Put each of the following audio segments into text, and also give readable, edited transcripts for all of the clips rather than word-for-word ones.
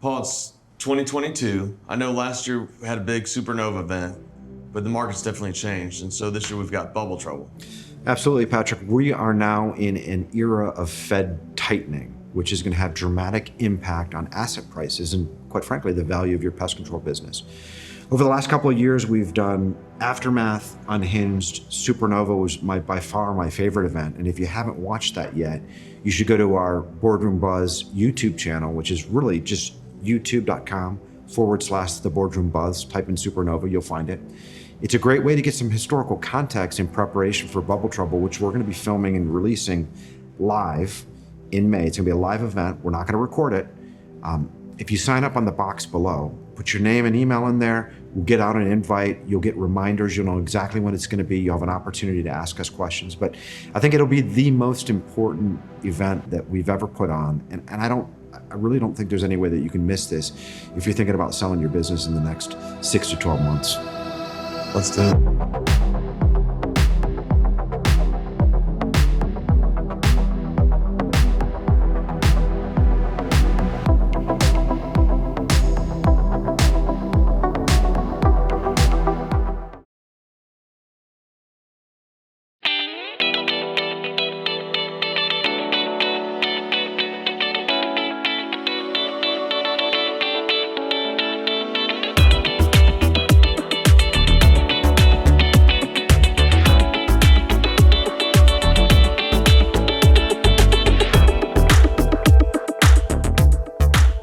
Paul, it's 2022. I know last year we had a big supernova event, but the market's definitely changed. And so this year we've got bubble trouble. Absolutely, Patrick. We are now in an era of Fed tightening, which is going to have dramatic impact on asset prices and, quite frankly, the value of your pest control business. Over the last couple of years, we've done Aftermath, Unhinged. Supernova was by far my favorite event. And if you haven't watched that yet, you should go to our Boardroom Buzz YouTube channel, which is really just youtube.com/The Boardroom Buzz. Type in Supernova, you'll find it. It's a great way to get some historical context in preparation for Bubble Trouble, which we're going to be filming and releasing live in May. It's going to be a live event. We're not going to record it. If you sign up on the box below, put your name and email in there. We'll get out an invite. You'll get reminders. You'll know exactly when it's going to be. You'll have an opportunity to ask us questions. But I think it'll be the most important event that we've ever put on. And I really don't think there's any way that you can miss this if you're thinking about selling your business in the next 6 to 12 months. Let's do it.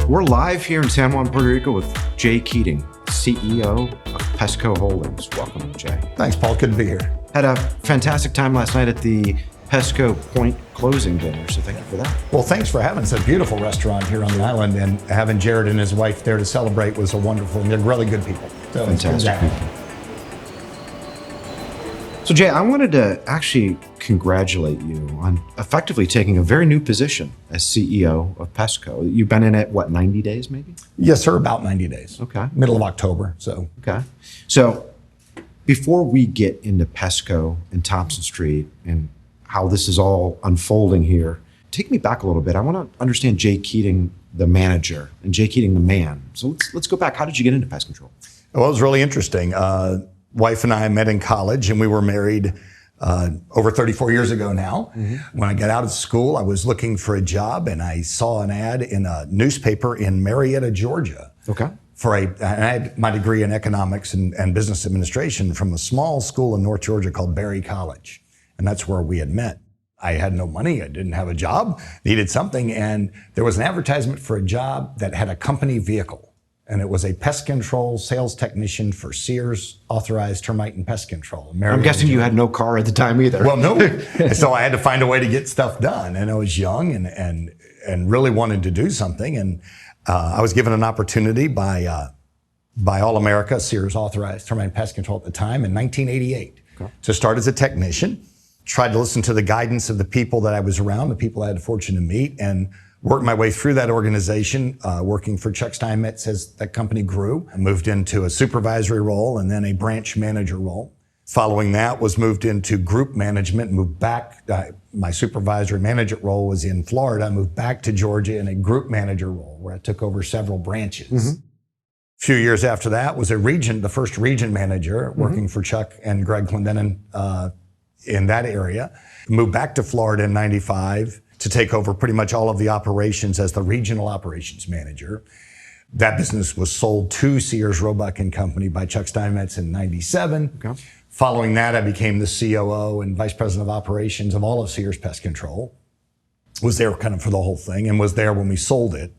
We're live here in San Juan, Puerto Rico with Jay Keating, CEO of PestCo Holdings. Welcome, Jay. Thanks, Paul. Good to be here. Had a fantastic time last night at the PestCo Pointe closing dinner, so thank you for that. Well, thanks for having us. It's a beautiful restaurant here on the island, and having Jared and his wife there to celebrate was a wonderful, and they're really good people. So Fantastic people. So Jay, I wanted to actually congratulate you on effectively taking a very new position as CEO of PestCo. You've been in it, 90 days maybe? Yes, sir, about 90 days. Okay. Middle of October, so. Okay. So before we get into PestCo and Thompson Street and how this is all unfolding here, take me back a little bit. I want to understand Jay Keating, the manager, and Jay Keating, the man. So let's go back. How did you get into pest control? Well, it was really interesting. Wife and I met in college, and we were married over 34 years ago now. Mm-hmm. When I got out of school, I was looking for a job, and I saw an ad in a newspaper in Marietta, Georgia. Okay. And I had my degree in economics and business administration from a small school in North Georgia called Berry College. And that's where we had met. I had no money. I didn't have a job, needed something. And there was an advertisement for a job that had a company vehicle. And it was a pest control sales technician for Sears authorized termite and pest control. I'm guessing you had no car at the time either. Well, no. So I had to find a way to get stuff done. And I was young and really wanted to do something. And I was given an opportunity by All America, Sears authorized termite and pest control at the time in 1988 to start as a technician. Tried to listen to the guidance of the people that I was around, the people I had the fortune to meet, and worked my way through that organization, working for Chuck Steinmetz as that company grew. I moved into a supervisory role and then a branch manager role. Following that was moved into group management, moved back. My supervisory manager role was in Florida. I moved back to Georgia in a group manager role where I took over several branches. Mm-hmm. A few years after that was the first region manager, working for Chuck and Greg Clendenin in that area. Moved back to Florida in 95 to take over pretty much all of the operations as the regional operations manager. That business was sold to Sears, Roebuck and Company by Chuck Steinmetz in 97. Okay. Following that, I became the COO and vice president of operations of all of Sears Pest Control. Was there kind of for the whole thing and was there when we sold it.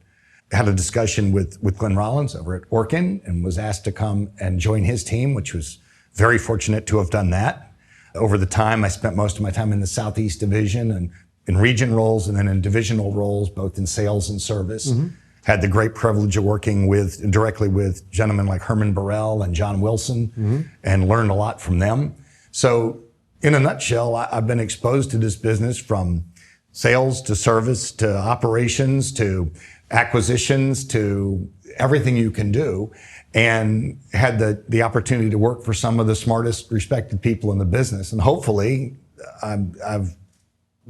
Had a discussion with Glenn Rollins over at Orkin and was asked to come and join his team, which was very fortunate to have done that. Over the time, I spent most of my time in the Southeast Division and in region roles and then in divisional roles, both in sales and service. Mm-hmm. Had the great privilege of working directly with gentlemen like Herman Burrell and John Wilson, and learned a lot from them. So in a nutshell, I've been exposed to this business from sales to service to operations to acquisitions to everything you can do, and had the opportunity to work for some of the smartest, respected people in the business. And hopefully I've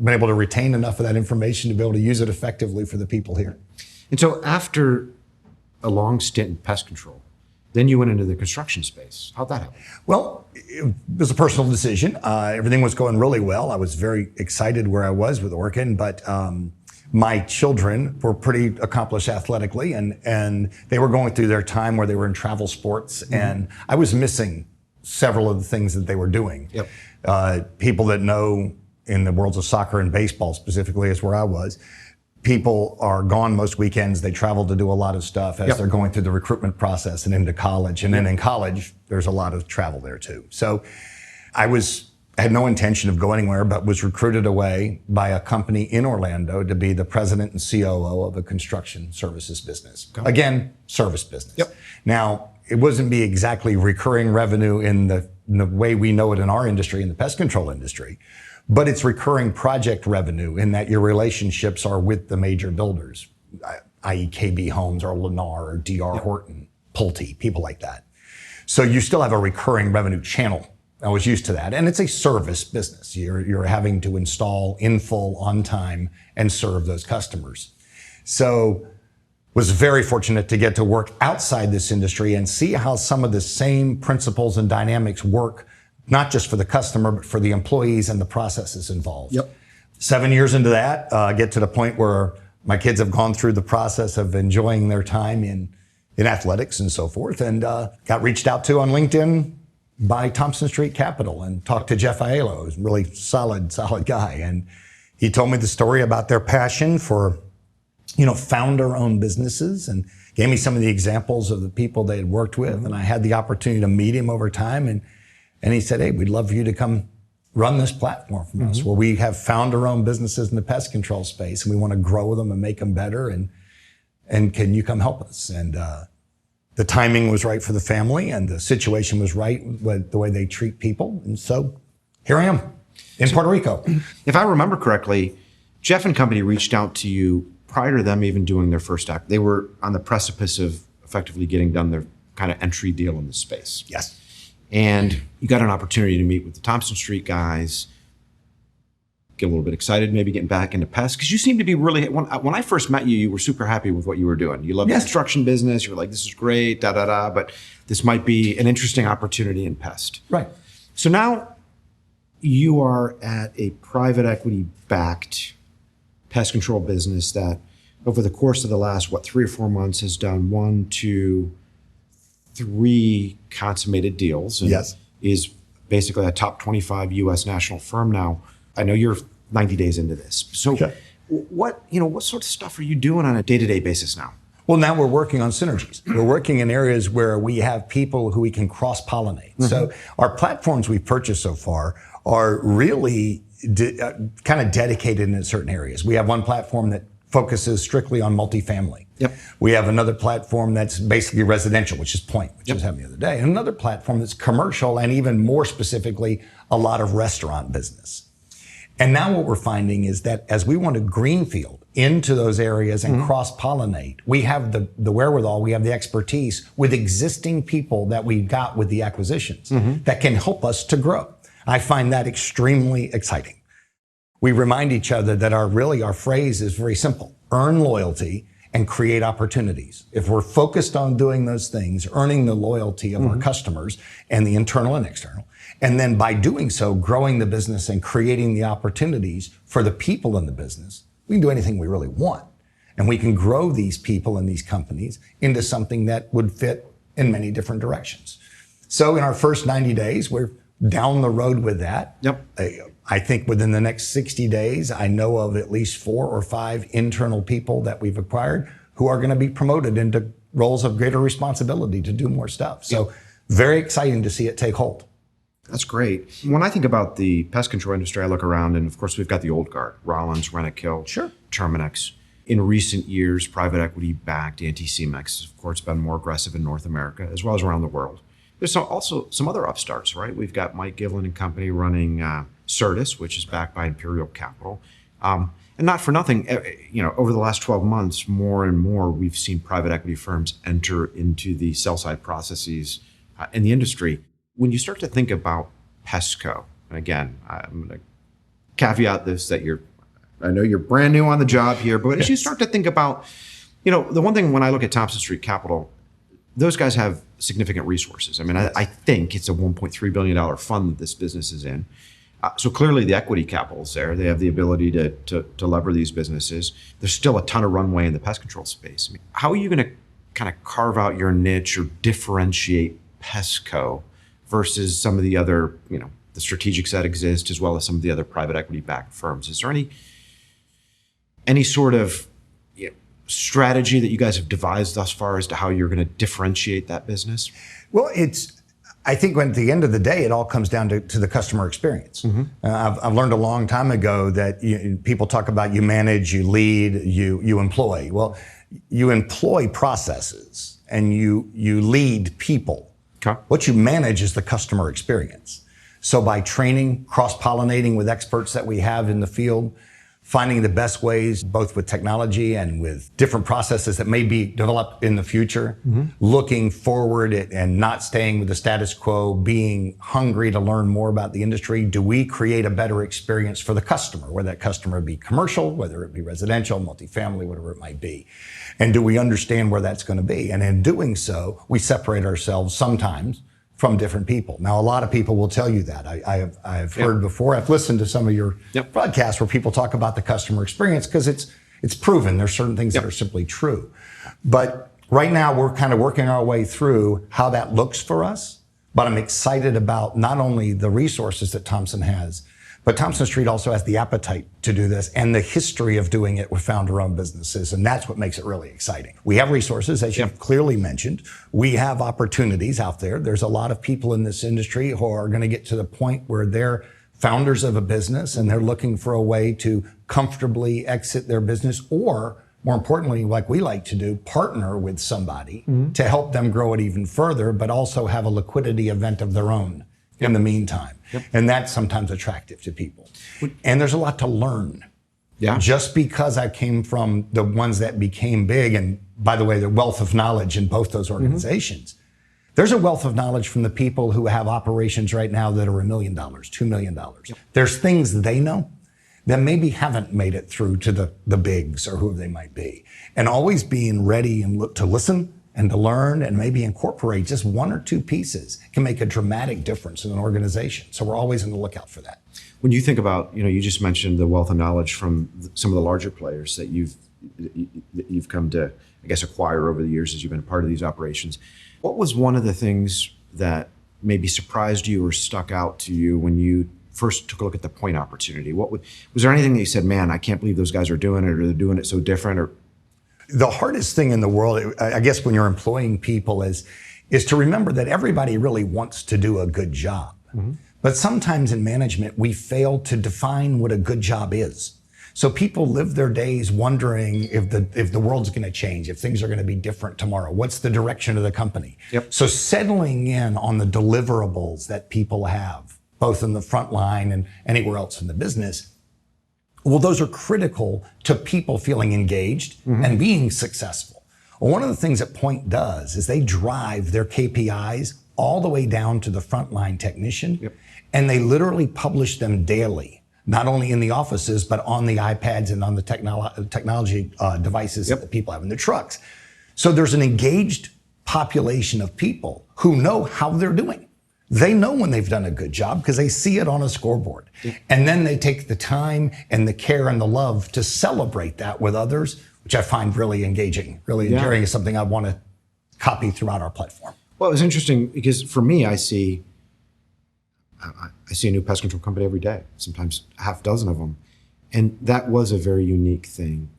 been able to retain enough of that information to be able to use it effectively for the people here. And so after a long stint in pest control. Then you went into the construction space. How'd that happen? Well, it was a personal decision. Everything was going really well. I was very excited where I was with Orkin, but my children were pretty accomplished athletically, and they were going through their time where they were in travel sports, and I was missing several of the things that they were doing. Yep. People that know in the worlds of soccer and baseball specifically is where I was. People are gone most weekends. They travel to do a lot of stuff as they're going through the recruitment process and into college. And then in college, there's a lot of travel there too. So I had no intention of going anywhere, but was recruited away by a company in Orlando to be the president and COO of a construction services business. Okay. Again, service business. Yep. Now, it wasn't be exactly recurring revenue in the way we know it in our industry, in the pest control industry, but it's recurring project revenue in that your relationships are with the major builders, i.e. KB Homes or Lennar or DR Horton, Pulte, people like that. So you still have a recurring revenue channel. I was used to that. And it's a service business. You're having to install in full, on time, and serve those customers. So was very fortunate to get to work outside this industry and see how some of the same principles and dynamics work, not just for the customer, but for the employees and the processes involved. Yep. 7 years into that, get to the point where my kids have gone through the process of enjoying their time in athletics and so forth, and got reached out to on LinkedIn by Thompson Street Capital and talked to Jeff Aiello, who's a really solid guy. And he told me the story about their passion for, founder-owned businesses, and gave me some of the examples of the people they had worked with. And I had the opportunity to meet him over time. And he said, hey, we'd love for you to come run this platform for us, where we have founder-owned businesses in the pest control space, and we want to grow them and make them better. And can you come help us? And the timing was right for the family, and the situation was right with the way they treat people. And so here I am in Puerto Rico. If I remember correctly, Jeff and company reached out to you prior to them even doing their first act. They were on the precipice of effectively getting done their kind of entry deal in the space. Yes. And you got an opportunity to meet with the Thompson Street guys, get a little bit excited, maybe getting back into pests. Because you seem to be really, when I first met you, you were super happy with what you were doing. You loved the construction business. You were like, this is great, but this might be an interesting opportunity in pest. Right. So now you are at a private equity backed pest control business that over the course of the last, 3 or 4 months has done 1, 2, 3 consummated deals. And is basically a top 25 U.S. national firm now. I know you're 90 days into this. So what sort of stuff are you doing on a day-to-day basis now? Well, now we're working on synergies. We're working in areas where we have people who we can cross-pollinate. So our platforms we've purchased so far are really kind of dedicated in certain areas. We have one platform that focuses strictly on multifamily. Yep. We have another platform that's basically residential, which is Pointe, which was having the other day. And another platform that's commercial, and even more specifically, a lot of restaurant business. And now what we're finding is that as we want to greenfield into those areas and cross-pollinate, we have the wherewithal, we have the expertise with existing people that we got with the acquisitions that can help us to grow. I find that extremely exciting. We remind each other that our phrase is very simple: earn loyalty and create opportunities. If we're focused on doing those things, earning the loyalty of our customers and the internal and external, and then by doing so, growing the business and creating the opportunities for the people in the business, we can do anything we really want. And we can grow these people and these companies into something that would fit in many different directions. So in our first 90 days, we're down the road with that. Yep. I think within the next 60 days, I know of at least 4 or 5 internal people that we've acquired who are going to be promoted into roles of greater responsibility to do more stuff. So very exciting to see it take hold. That's great. When I think about the pest control industry, I look around, and of course we've got the old guard: Rollins, Rentokil, Terminix. In recent years, private equity backed anti-CMEX, of course, been more aggressive in North America as well as around the world. There's also some other upstarts, right? We've got Mike Givlin and company running Certus, which is backed by Imperial Capital. And not for nothing, over the last 12 months, more and more, we've seen private equity firms enter into the sell-side processes in the industry. When you start to think about PestCo, and again, I'm going to caveat this that I know you're brand new on the job here, but as you start to think about, The one thing when I look at Thompson Street Capital, those guys have significant resources. I mean, I think it's a $1.3 billion fund that this business is in. So clearly the equity capital's there. They have the ability to lever these businesses. There's still a ton of runway in the pest control space. I mean, how are you going to kind of carve out your niche or differentiate PestCo versus some of the other, the strategics that exist, as well as some of the other private equity backed firms? Is there any sort of strategy that you guys have devised thus far as to how you're going to differentiate that business? Well, I think at the end of the day, it all comes down to the customer experience. I've learned a long time ago that people talk about you manage, you lead, you employ. Well, you employ processes and you lead people. Okay. What you manage is the customer experience. So by training, cross-pollinating with experts that we have in the field, finding the best ways, both with technology and with different processes that may be developed in the future, looking forward and not staying with the status quo, being hungry to learn more about the industry. Do we create a better experience for the customer, whether that customer be commercial, whether it be residential, multifamily, whatever it might be? And do we understand where that's going to be? And in doing so, we separate ourselves sometimes from different people. Now, a lot of people will tell you that. I've heard before. I've listened to some of your broadcasts where people talk about the customer experience because it's proven. There's certain things that are simply true. But right now, we're kind of working our way through how that looks for us. But I'm excited about not only the resources that Thompson has, but Thompson Street also has the appetite to do this and the history of doing it with founder-owned businesses. And that's what makes it really exciting. We have resources, as you've clearly mentioned. We have opportunities out there. There's a lot of people in this industry who are going to get to the point where they're founders of a business and they're looking for a way to comfortably exit their business, or more importantly, like we like to do, partner with somebody to help them grow it even further, but also have a liquidity event of their own in the meantime. And that's sometimes attractive to people. And there's a lot to learn. Just because I came from the ones that became big, and by the way, the wealth of knowledge in both those organizations, there's a wealth of knowledge from the people who have operations right now that are $1 million, $2 million. There's things they know that maybe haven't made it through to the bigs or who they might be. And always being ready and to listen and to learn and maybe incorporate just one or two pieces can make a dramatic difference in an organization. So we're always on the lookout for that. When you think about, you just mentioned the wealth of knowledge from some of the larger players that you've come to, I guess, acquire over the years as you've been a part of these operations. What was one of the things that maybe surprised you or stuck out to you when you first took a look at the Pointe opportunity? Was there anything that you said, man, I can't believe those guys are doing it, or they're doing it so different? Or the hardest thing in the world, I guess, when you're employing people is to remember that everybody really wants to do a good job. But sometimes in management, we fail to define what a good job is. So people live their days wondering if the world's going to change, if things are going to be different tomorrow. What's the direction of the company? So settling in on the deliverables that people have, both in the front line and anywhere else in the business, well, those are critical to people feeling engaged and being successful. Well, one of the things that Pointe does is they drive their KPIs all the way down to the frontline technician, and they literally publish them daily, not only in the offices, but on the iPads and on the technology devices that the people have in their trucks. So there's an engaged population of people who know how they're doing. They know when they've done a good job because they see it on a scoreboard. And then they take the time and the care and the love to celebrate that with others, which I find really engaging, really endearing, is something I want to copy throughout our platform. Well, it was interesting because for me, I see a new pest control company every day, sometimes a half dozen of them. And that was a very unique thing.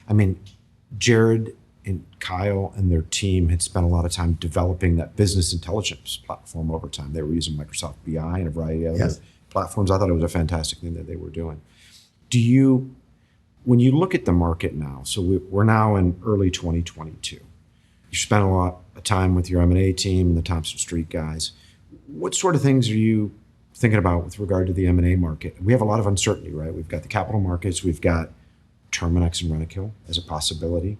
I mean, Jared and Kyle and their team had spent a lot of time developing that business intelligence platform over time. They were using Microsoft BI and a variety of other platforms. I thought it was a fantastic thing that they were doing. When you look at the market now, so we're now in early 2022, you spent a lot of time with your M&A team and the Thompson Street guys. What sort of things are you thinking about with regard to the M&A market? We have a lot of uncertainty, right? We've got the capital markets, we've got Terminix and Rentokil as a possibility.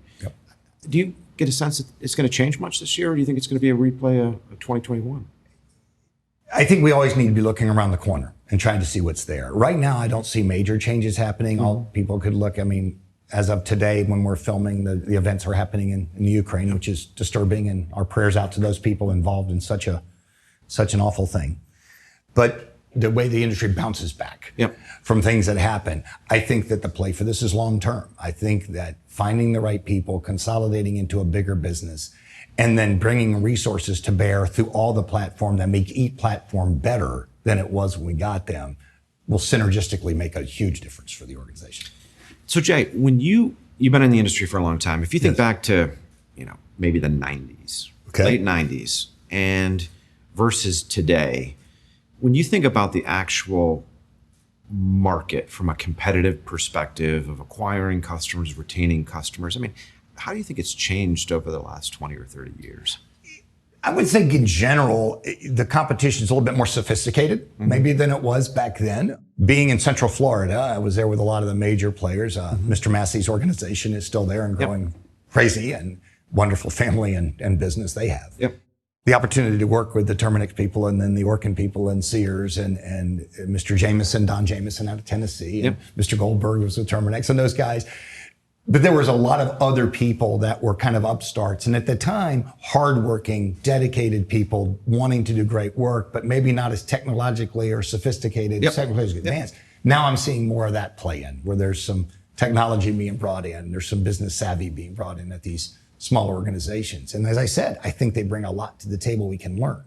Do you get a sense that it's going to change much this year, or do you think it's going to be a replay of 2021? I think we always need to be looking around the corner and trying to see what's there. Right now, I don't see major changes happening. All people could look, as of today, when we're filming, the events are happening in the Ukraine, which is disturbing, and our prayers out to those people involved in such an awful thing. But the way the industry bounces back from things that happen, I think that the play for this is long term. I think that finding the right people, consolidating into a bigger business, and then bringing resources to bear through all the platform that make each platform better than it was when we got them will synergistically make a huge difference for the organization. So Jay, when you've been in the industry for a long time, if you think back to, maybe the 90s, late 90s, and versus today, when you think about the actual market from a competitive perspective of acquiring customers, retaining customers, how do you think it's changed over the last 20 or 30 years? I would think in general, the competition is a little bit more sophisticated, maybe than it was back then. Being in Central Florida, I was there with a lot of the major players. Mr. Massey's organization is still there and growing crazy, and wonderful family and business they have. The opportunity to work with the Terminix people and then the Orkin people and Sears and Mr. Jameson, Don Jameson out of Tennessee, and Mr. Goldberg was with Terminix and those guys. But there was a lot of other people that were kind of upstarts. And at the time, hardworking, dedicated people wanting to do great work, but maybe not as technologically or sophisticated, technologically advanced. Now I'm seeing more of that play in, where there's some technology being brought in, there's some business savvy being brought in at these smaller organizations. And as I said, I think they bring a lot to the table we can learn.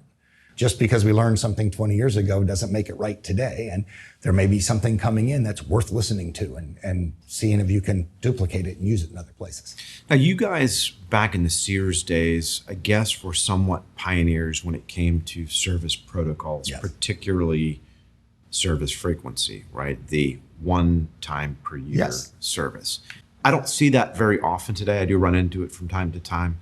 Just because we learned something 20 years ago doesn't make it right today. And there may be something coming in that's worth listening to and seeing if you can duplicate it and use it in other places. Now, you guys back in the Sears days, I guess, were somewhat pioneers when it came to service protocols, particularly service frequency, right? The 1 time per year service. I don't see that very often today. I do run into it from time to time.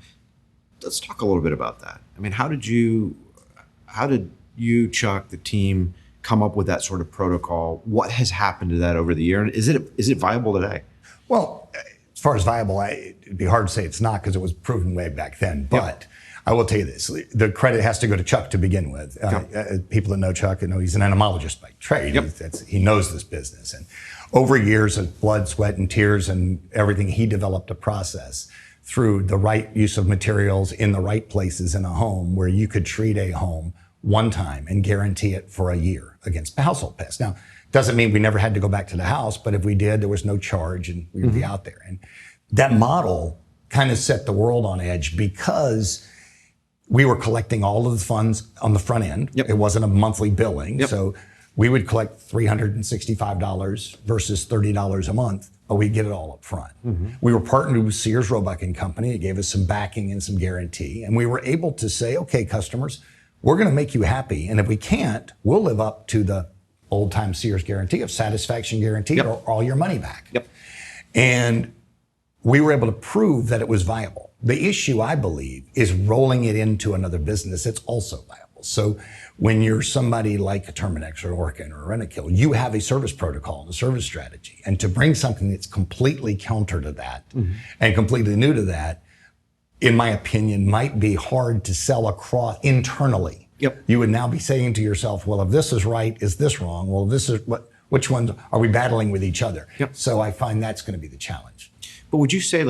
Let's talk a little bit about that. How did you, Chuck, the team, come up with that sort of protocol? What has happened to that over the year? And is it viable today? Well, as far as viable, it'd be hard to say it's not, because it was proven way back then. But I will tell you this, the credit has to go to Chuck to begin with. People that know Chuck know he's an entomologist by trade. He knows this business. And over years of blood, sweat, and tears and everything, he developed a process through the right use of materials in the right places in a home where you could treat a home one time and guarantee it for a year against household pests. Now, doesn't mean we never had to go back to the house, but if we did, there was no charge and we would be out there. And that model kind of set the world on edge, because we were collecting all of the funds on the front end. It wasn't a monthly billing. So we would collect $365 versus $30 a month, but we'd get it all up front. We were partnered with Sears, Roebuck and Company. It gave us some backing and some guarantee. And we were able to say, okay, customers, we're going to make you happy. And if we can't, we'll live up to the old time Sears guarantee of satisfaction guarantee or all your money back. And we were able to prove that it was viable. The issue, I believe, is rolling it into another business that's also viable. So when you're somebody like a Terminix or Orkin or Rentokil, you have a service protocol and a service strategy. And to bring something that's completely counter to that and completely new to that, in my opinion, might be hard to sell across internally. You would now be saying to yourself, well, if this is right, is this wrong? Well, this is which ones are we battling with each other? So I find that's going to be the challenge. But would you say,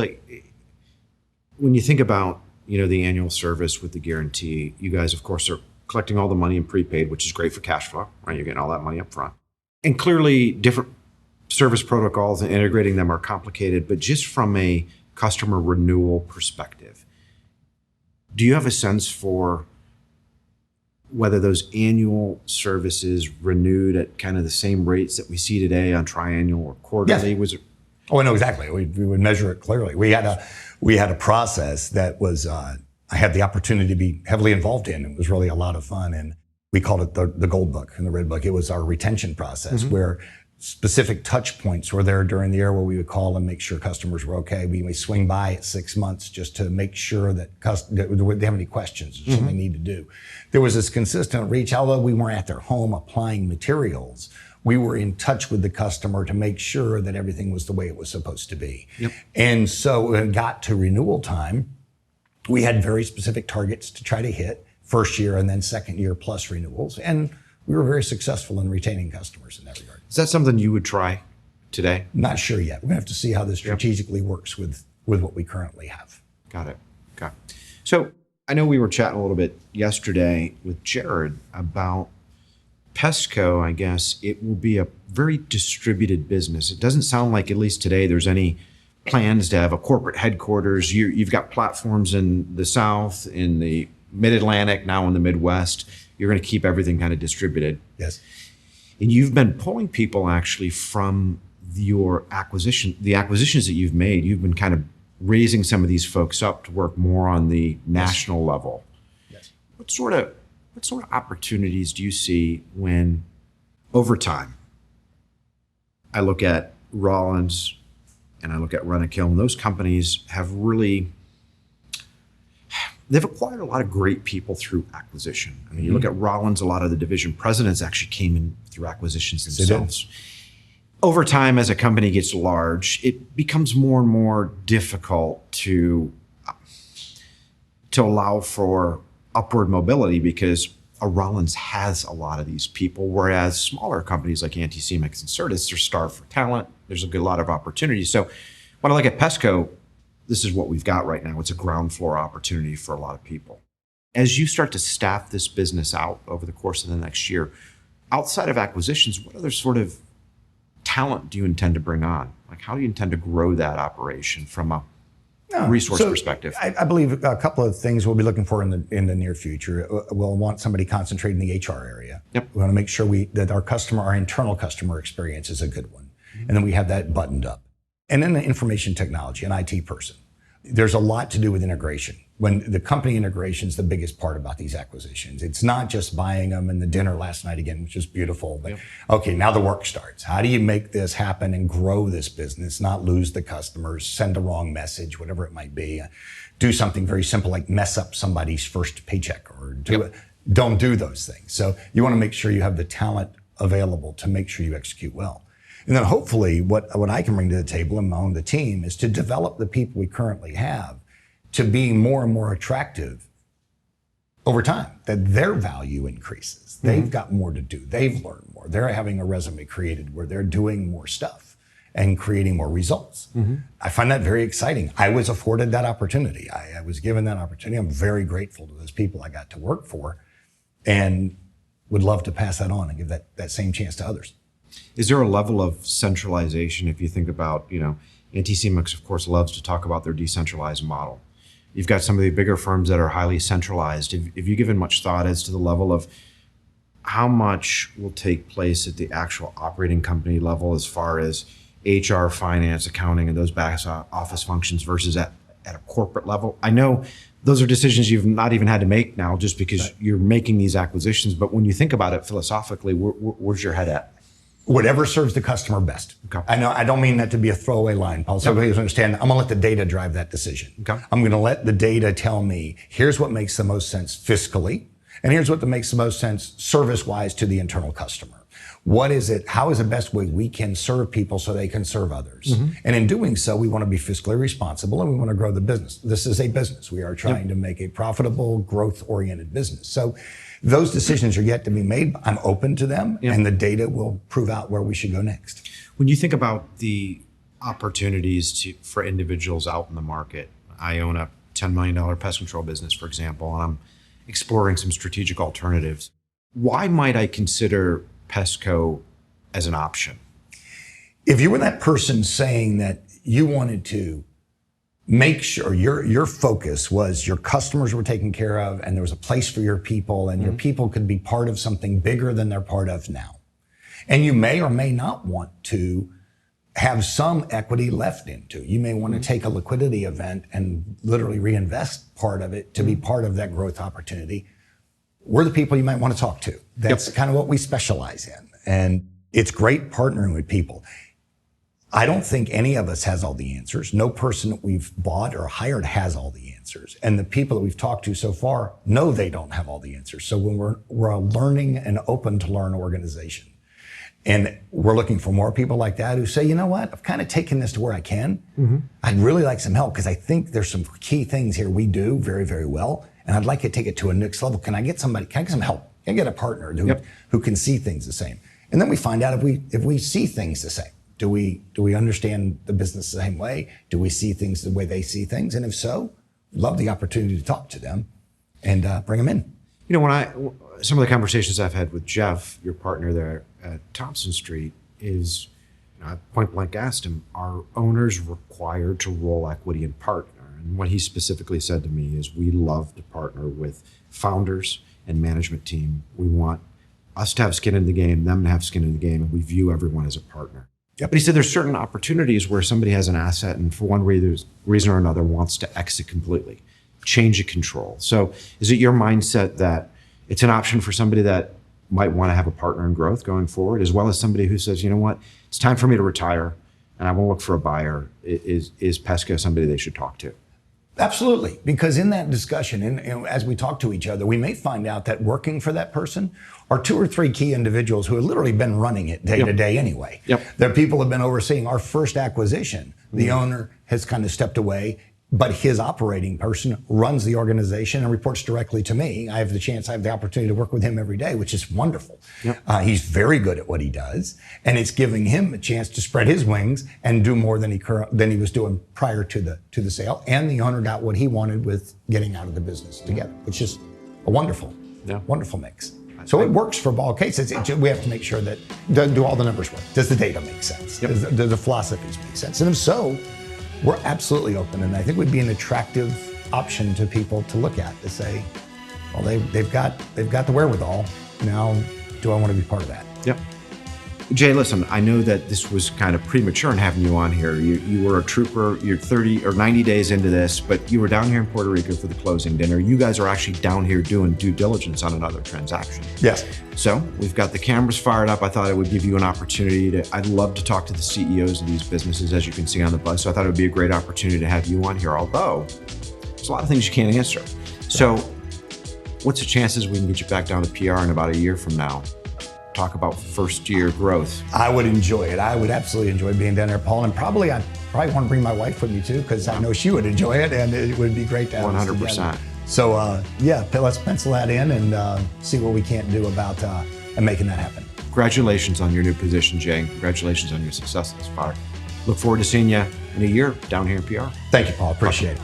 when you think about, the annual service with the guarantee, you guys, of course, are collecting all the money in prepaid, which is great for cash flow, right? You're getting all that money up front. And clearly different service protocols and integrating them are complicated, but just from a customer renewal perspective, do you have a sense for whether those annual services renewed at kind of the same rates that we see today on triannual or quarterly? Was it? Oh, I know exactly. We would measure it clearly. We had a process that was, I had the opportunity to be heavily involved in. It was really a lot of fun. And we called it the Gold Book and the Red Book. It was our retention process where specific touch points were there during the year where we would call and make sure customers were okay. We may swing by at 6 months just to make sure that they have any questions or something they need to do. There was this consistent reach, although we weren't at their home applying materials. We were in touch with the customer to make sure that everything was the way it was supposed to be. And so when it got to renewal time, we had very specific targets to try to hit, first year and then second year plus renewals. And we were very successful in retaining customers in that regard. Is that something you would try today? Not sure yet. We're gonna have to see how this strategically works with what we currently have. Got it. Okay. So I know we were chatting a little bit yesterday with Jared about PestCo. I guess it will be a very distributed business. It doesn't sound like, at least today, there's any plans to have a corporate headquarters. You've got platforms in the South, in the Mid-Atlantic, now in the Midwest. You're going to keep everything kind of distributed. Yes. And you've been pulling people actually from the acquisitions that you've made. You've been kind of raising some of these folks up to work more on the national level. Yes. What sort of opportunities do you see when, over time, I look at Rollins and I look at Rentokil, and those companies have really, they've acquired a lot of great people through acquisition. I mean, you look at Rollins, a lot of the division presidents actually came in through acquisitions themselves. Over time, as a company gets large, it becomes more and more difficult to allow for upward mobility because a Rollins has a lot of these people, whereas smaller companies like Anticimex and Certus are starved for talent. There's a good lot of opportunities. So when I look at PestCo, this is what we've got right now. It's a ground floor opportunity for a lot of people. As you start to staff this business out over the course of the next year, outside of acquisitions, what other sort of talent do you intend to bring on? Like, how do you intend to grow that operation from a resource perspective? I believe a couple of things we'll be looking for in the near future. We'll want somebody concentrated in the HR area. Yep. We want to make sure that our internal customer experience is a good one. And then we have that buttoned up. And then the information technology, an IT person. There's a lot to do with integration. When the company integration is the biggest part about these acquisitions. It's not just buying them and the dinner last night again, which is beautiful, but okay, now the work starts. How do you make this happen and grow this business, not lose the customers, send a wrong message, whatever it might be. Do something very simple like mess up somebody's first paycheck or don't do those things. So you want to make sure you have the talent available to make sure you execute well. And then hopefully what I can bring to the table among the team is to develop the people we currently have to be more and more attractive over time, that their value increases. They've got more to do. They've learned more. They're having a resume created where they're doing more stuff and creating more results. I find that very exciting. I was afforded that opportunity. I was given that opportunity. I'm very grateful to those people I got to work for and would love to pass that on and give that same chance to others. Is there a level of centralization if you think about, Anticimex, of course, loves to talk about their decentralized model. You've got some of the bigger firms that are highly centralized. Have you given much thought as to the level of how much will take place at the actual operating company level as far as HR, finance, accounting, and those back office functions versus at a corporate level? I know those are decisions you've not even had to make now just because you're making these acquisitions. But when you think about it philosophically, where's your head at? Whatever serves the customer best. Okay. I know I don't mean that to be a throwaway line, Paul. So everybody understand, I'm going to let the data drive that decision. Okay. I'm going to let the data tell me, here's what makes the most sense fiscally, and here's what makes the most sense service-wise to the internal customer. What is it? How is the best way we can serve people so they can serve others? And in doing so, we want to be fiscally responsible and we want to grow the business. This is a business. We are trying to make a profitable, growth-oriented business. So those decisions are yet to be made. I'm open to them, and the data will prove out where we should go next. When you think about the opportunities for individuals out in the market, I own a $10 million pest control business, for example, and I'm exploring some strategic alternatives. Why might I consider PestCo as an option? If you were that person saying that you wanted to make sure your focus was your customers were taken care of and there was a place for your people and your people could be part of something bigger than they're part of now. And you may or may not want to have some equity left into. You may want to take a liquidity event and literally reinvest part of it to be part of that growth opportunity. We're the people you might want to talk to. That's kind of what we specialize in. And it's great partnering with people. I don't think any of us has all the answers. No person that we've bought or hired has all the answers. And the people that we've talked to so far know they don't have all the answers. So when we're a learning and open to learn organization. And we're looking for more people like that who say, you know what, I've kind of taken this to where I can. I'd really like some help because I think there's some key things here we do very, very well. And I'd like to take it to a next level. Can I get some help? Can I get a partner who can see things the same? And then we find out if we see things the same. Do we understand the business the same way? Do we see things the way they see things? And if so, love the opportunity to talk to them and bring them in. You know, some of the conversations I've had with Jeff, your partner there at Thompson Street, is, I point blank asked him, are owners required to roll equity and partner? And what he specifically said to me is, we love to partner with founders and management team. We want us to have skin in the game, them to have skin in the game, and we view everyone as a partner. Yep. But he said there's certain opportunities where somebody has an asset and for one reason or another wants to exit completely, change of control. So is it your mindset that it's an option for somebody that might want to have a partner in growth going forward, as well as somebody who says, you know what, it's time for me to retire and I want to look for a buyer? Is PestCo somebody they should talk to? Absolutely, because in that discussion, and as we talk to each other, we may find out that working for that person are 2 or 3 key individuals who have literally been running it day to day anyway. Yep. There are people who have been overseeing our first acquisition. The owner has kind of stepped away, but his operating person runs the organization and reports directly to me. I have the opportunity to work with him every day, which is wonderful. Yep. He's very good at what he does, and it's giving him a chance to spread his wings and do more than he was doing prior to the sale. And the owner got what he wanted with getting out of the business together, which is a wonderful mix. So it works for all cases. We have to make sure that do all the numbers work. Does the data make sense? Yep. Do the philosophies make sense? And if so, we're absolutely open, and I think we'd be an attractive option to people to look at, to say, well, they've got the wherewithal. Now, do I want to be part of that? Yep. Jay, listen, I know that this was kind of premature in having you on here. You were a trooper. You're 30 or 90 days into this, but you were down here in Puerto Rico for the closing dinner. You guys are actually down here doing due diligence on another transaction. Yes. So we've got the cameras fired up. I thought it would give you an opportunity I'd love to talk to the CEOs of these businesses, as you can see on the bus. So I thought it would be a great opportunity to have you on here, although there's a lot of things you can't answer. So what's the chances we can get you back down to PR in about a year from now? Talk about first year growth. I would enjoy it. I would absolutely enjoy being down there, Paul. And I'd probably want to bring my wife with me too, because I know she would enjoy it, and it would be great to have 100%. So let's pencil that in and see what we can't do about making that happen. Congratulations on your new position, Jay. Congratulations on your success thus far. Look forward to seeing you in a year down here in PR. Thank you, Paul. Appreciate it.